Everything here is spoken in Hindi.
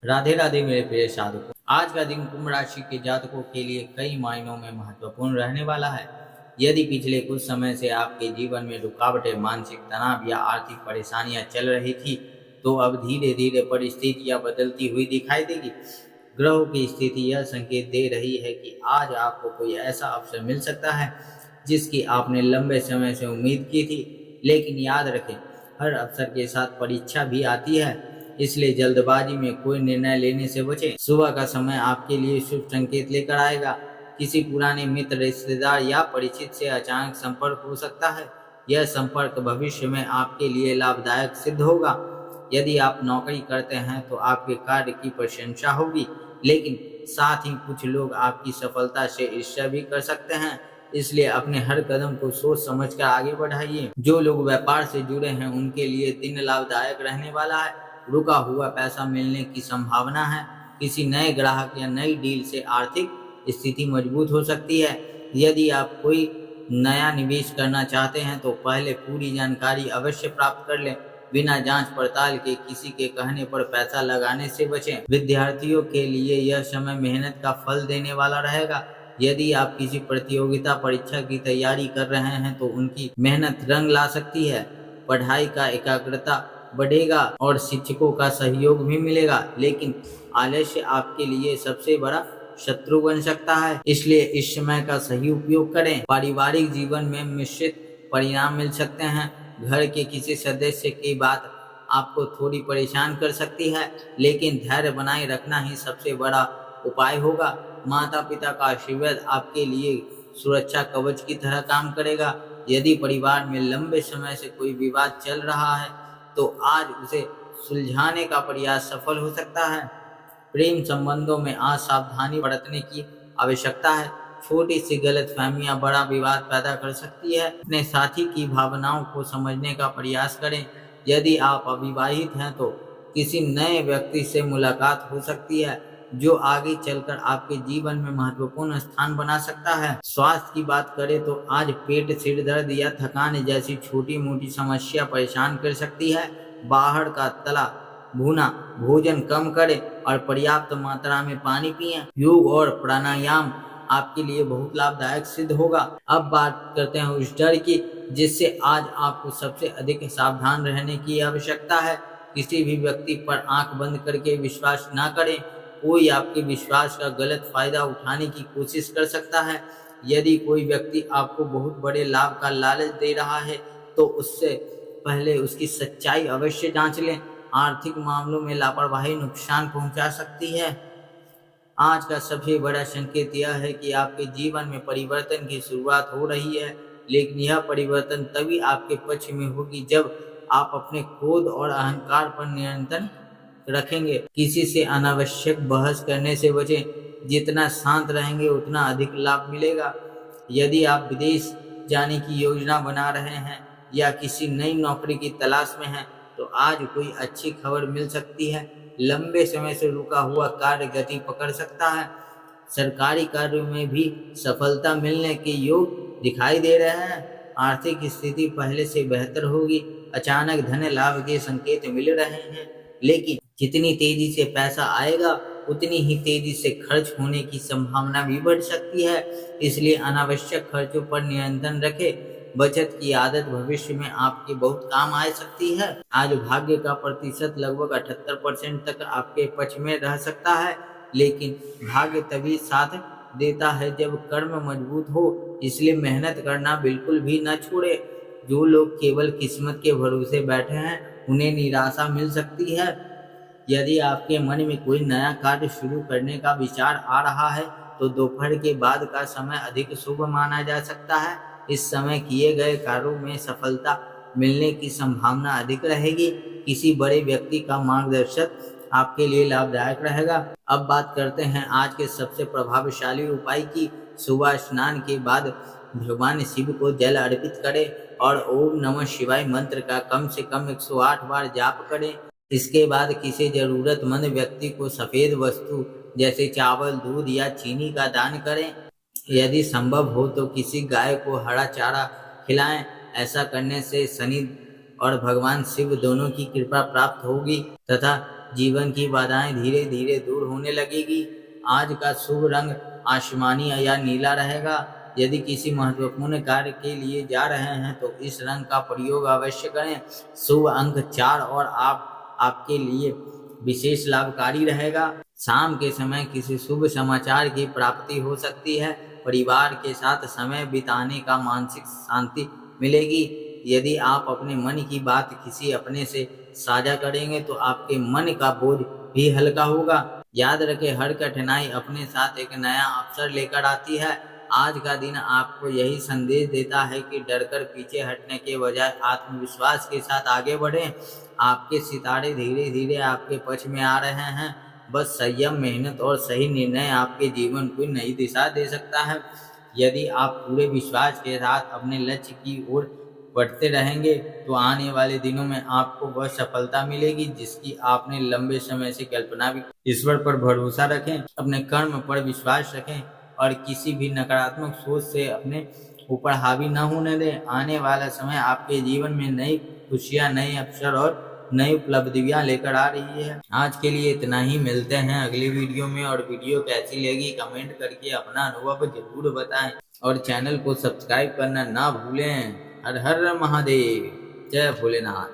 राधे राधे मेरे प्रिय साधकों। आज का दिन कुंभ राशि के जातकों के लिए कई मायनों में महत्वपूर्ण रहने वाला है। यदि पिछले कुछ समय से आपके जीवन में रुकावटें, मानसिक तनाव या आर्थिक परेशानियां चल रही थी, तो अब धीरे धीरे परिस्थितियां बदलती हुई दिखाई देगी। ग्रहों की स्थिति यह संकेत दे रही है कि आज आपको कोई ऐसा अवसर मिल सकता है जिसकी आपने लंबे समय से उम्मीद की थी। लेकिन याद रखें, हर अवसर के साथ परीक्षा भी आती है, इसलिए जल्दबाजी में कोई निर्णय लेने से बचें। सुबह का समय आपके लिए शुभ संकेत लेकर आएगा। किसी पुराने मित्र, रिश्तेदार या परिचित से अचानक संपर्क हो सकता है। यह संपर्क भविष्य में आपके लिए लाभदायक सिद्ध होगा। यदि आप नौकरी करते हैं तो आपके कार्य की प्रशंसा होगी, लेकिन साथ ही कुछ लोग आपकी सफलता से ईर्ष्या भी कर सकते हैं। इसलिए अपने हर कदम को सोच समझकर आगे बढ़ाइए। जो लोग व्यापार से जुड़े हैं उनके लिए दिन लाभदायक रहने वाला है। रुका हुआ पैसा मिलने की संभावना है। किसी नए ग्राहक या नई डील से आर्थिक स्थिति मजबूत हो सकती है। यदि आप कोई नया निवेश करना चाहते हैं तो पहले पूरी जानकारी अवश्य प्राप्त कर लें। बिना जांच पड़ताल के किसी के कहने पर पैसा लगाने से बचें। विद्यार्थियों के लिए यह समय मेहनत का फल देने वाला रहेगा। यदि आप किसी प्रतियोगिता परीक्षा की तैयारी कर रहे हैं तो उनकी मेहनत रंग ला सकती है। पढ़ाई का एकाग्रता बढ़ेगा और शिक्षकों का सहयोग भी मिलेगा, लेकिन आलस्य आपके लिए सबसे बड़ा शत्रु बन सकता है। इसलिए इस समय का सही उपयोग करें। पारिवारिक जीवन में मिश्रित परिणाम मिल सकते हैं। घर के किसी सदस्य की बात आपको थोड़ी परेशान कर सकती है, लेकिन धैर्य बनाए रखना ही सबसे बड़ा उपाय होगा। माता पिता का आशीर्वाद आपके लिए सुरक्षा कवच की तरह काम करेगा। यदि परिवार में लंबे समय से कोई विवाद चल रहा है तो आज उसे सुलझाने का प्रयास सफल हो सकता है। प्रेम संबंधों में आज सावधानी बरतने की आवश्यकता है। छोटी सी गलतफहमियां बड़ा विवाद पैदा कर सकती है। अपने साथी की भावनाओं को समझने का प्रयास करें। यदि आप अविवाहित हैं तो किसी नए व्यक्ति से मुलाकात हो सकती है जो आगे चलकर आपके जीवन में महत्वपूर्ण स्थान बना सकता है। स्वास्थ्य की बात करें तो आज पेट, सिर दर्द या थकान जैसी छोटी मोटी समस्या परेशान कर सकती है। बाहर का तला भुना भोजन कम करें और पर्याप्त मात्रा में पानी पिएं। योग और प्राणायाम आपके लिए बहुत लाभदायक सिद्ध होगा। अब बात करते हैं उस डर की जिससे आज आपको सबसे अधिक सावधान रहने की आवश्यकता है। किसी भी व्यक्ति पर आंख बंद करके विश्वास ना करें। कोई आपके विश्वास का गलत फायदा उठाने की कोशिश कर सकता है। यदि कोई व्यक्ति आपको बहुत बड़े लाभ का लालच दे रहा है तो उससे पहले उसकी सच्चाई अवश्य जांच लें। आर्थिक मामलों में लापरवाही नुकसान पहुंचा सकती है। आज का सबसे बड़ा संकेत यह है कि आपके जीवन में परिवर्तन की शुरुआत हो रही है, लेकिन यह परिवर्तन तभी आपके पक्ष में होगी जब आप अपने क्रोध और अहंकार पर नियंत्रण रखेंगे। किसी से अनावश्यक बहस करने से बचें। जितना शांत रहेंगे उतना अधिक लाभ मिलेगा। यदि आप विदेश जाने की योजना बना रहे हैं या किसी नई नौकरी की तलाश में हैं तो आज कोई अच्छी खबर मिल सकती है। लंबे समय से रुका हुआ कार्य गति पकड़ सकता है। सरकारी कार्यों में भी सफलता मिलने के योग दिखाई दे रहे हैं। आर्थिक स्थिति पहले से बेहतर होगी। अचानक धन लाभ के संकेत मिल रहे हैं, लेकिन जितनी तेजी से पैसा आएगा उतनी ही तेजी से खर्च होने की संभावना भी बढ़ सकती है। इसलिए अनावश्यक खर्चों पर नियंत्रण रखें। बचत की आदत भविष्य में आपके बहुत काम आ सकती है। आज भाग्य का प्रतिशत लगभग 78% तक आपके पक्ष में रह सकता है, लेकिन भाग्य तभी साथ देता है जब कर्म मजबूत हो। इसलिए मेहनत करना बिल्कुल भी न छोड़े। जो लोग केवल किस्मत के भरोसे बैठे हैं उन्हें निराशा मिल सकती है। यदि आपके मन में कोई नया कार्य शुरू करने का विचार आ रहा है तो दोपहर के बाद का समय अधिक शुभ माना जा सकता है। इस समय किए गए कार्यों में सफलता मिलने की संभावना अधिक रहेगी। किसी बड़े व्यक्ति का मार्गदर्शन आपके लिए लाभदायक रहेगा। अब बात करते हैं आज के सबसे प्रभावशाली उपाय की। सुबह स्नान के बाद भगवान शिव को जल अर्पित करें और ओम नमः शिवाय मंत्र का कम से कम 108 बार जाप करें। इसके बाद किसी जरूरतमंद व्यक्ति को सफेद वस्तु जैसे चावल, दूध या चीनी का दान करें। यदि संभव हो तो किसी गाय को हरा चारा खिलाएं। ऐसा करने से शनि और भगवान शिव दोनों की कृपा प्राप्त होगी तथा जीवन की बाधाएं धीरे धीरे दूर होने लगेगी। आज का शुभ रंग आसमानी या नीला रहेगा। यदि किसी महत्वपूर्ण कार्य के लिए जा रहे हैं तो इस रंग का प्रयोग अवश्य करें। शुभ अंक 4 और आपके लिए विशेष लाभकारी रहेगा। शाम के समय किसी शुभ समाचार की प्राप्ति हो सकती है। परिवार के साथ समय बिताने का मानसिक शांति मिलेगी। यदि आप अपने मन की बात किसी अपने से साझा करेंगे तो आपके मन का बोझ भी हल्का होगा। याद रखें, हर कठिनाई अपने साथ एक नया अवसर लेकर आती है। आज का दिन आपको यही संदेश देता है कि डरकर पीछे हटने के बजाय आत्मविश्वास के साथ आगे बढ़ें। आपके सितारे धीरे धीरे आपके पक्ष में आ रहे हैं। बस संयम, मेहनत और सही निर्णय आपके जीवन को नई दिशा दे सकता है। यदि आप पूरे विश्वास के साथ अपने लक्ष्य की ओर बढ़ते रहेंगे तो आने वाले दिनों में आपको वह सफलता मिलेगी जिसकी आपने लंबे समय से कल्पना भी। ईश्वर पर भरोसा रखें, अपने कर्म पर विश्वास रखें और किसी भी नकारात्मक सोच से अपने ऊपर हावी न होने दें। आने वाला समय आपके जीवन में नई खुशियां, नए अवसर और नई उपलब्धियां लेकर आ रही है। आज के लिए इतना ही। मिलते हैं अगली वीडियो में। और वीडियो कैसी लगी कमेंट करके अपना अनुभव जरूर बताएं और चैनल को सब्सक्राइब करना ना भूलें। हर हर महादेव, जय भोलेनाथ।